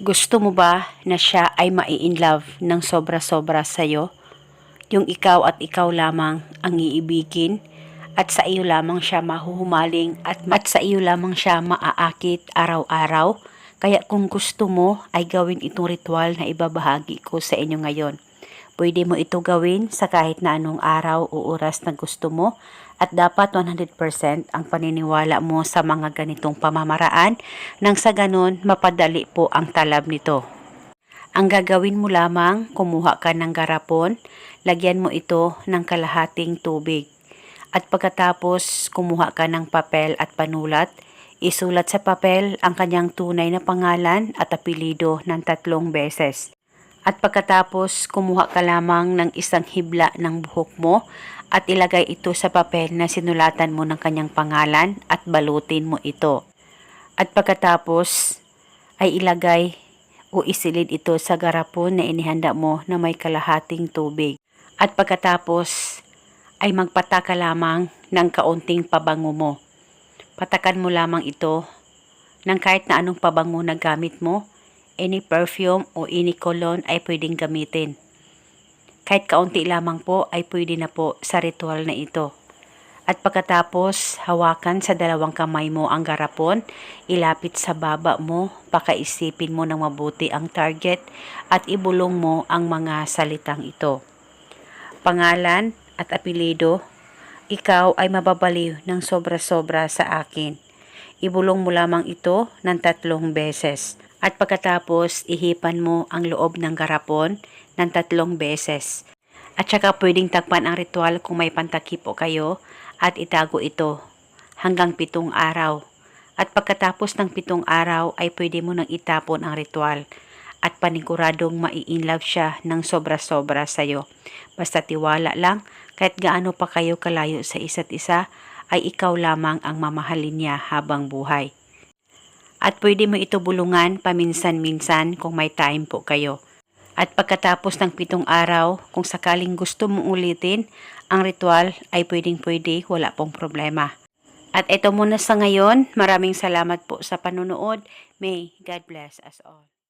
Gusto mo ba na siya ay mai-inlove ng sobra-sobra sa'yo? Yung ikaw at ikaw lamang ang iibigin at sa iyo lamang siya mahuhumaling at sa iyo lamang siya maaakit araw-araw? Kaya kung gusto mo ay gawin itong ritual na ibabahagi ko sa inyo ngayon. Pwede mo ito gawin sa kahit na anong araw o oras na gusto mo at dapat 100% ang paniniwala mo sa mga ganitong pamamaraan nang sa ganon mapadali po ang talab nito. Ang gagawin mo lamang, kumuha ka ng garapon, lagyan mo ito ng kalahating tubig. At pagkatapos kumuha ka ng papel at panulat, isulat sa papel ang kanyang tunay na pangalan at apelido ng 3 beses. At pagkatapos, kumuha ka lamang ng isang hibla ng buhok mo at ilagay ito sa papel na sinulatan mo ng kanyang pangalan at balutin mo ito. At pagkatapos, ay ilagay o isilid ito sa garapon na inihanda mo na may kalahating tubig. At pagkatapos, ay magpataka lamang ng kaunting pabango mo. Patakan mo lamang ito ng kahit na anong pabango na gamit mo. Any perfume o any cologne ay pwedeng gamitin. Kahit kaunti lamang po ay pwede na po sa ritual na ito. At pagkatapos, hawakan sa 2 kamay mo ang garapon, ilapit sa baba mo, pakaisipin mo ng mabuti ang target at ibulong mo ang mga salitang ito. Pangalan at apelido, ikaw ay mababaliw ng sobra-sobra sa akin. Ibulong mo lamang ito ng 3 beses. At pagkatapos, ihipan mo ang loob ng garapon ng 3 beses. At saka pwedeng takpan ang ritual kung may pantakip o kayo at itago ito hanggang 7 araw. At pagkatapos ng 7 araw ay pwede mo nang itapon ang ritual at paniguradong mai-inlove siya ng sobra-sobra sa'yo. Basta tiwala lang, kahit gaano pa kayo kalayo sa isa't isa, ay ikaw lamang ang mamahalin niya habang buhay. At pwede mo ito bulungan paminsan-minsan kung may time po kayo. At pagkatapos ng 7 araw, kung sakaling gusto mong ulitin, ang ritual ay pwedeng-pwede, wala pong problema. At ito muna sa ngayon. Maraming salamat po sa panunood. May God bless us all.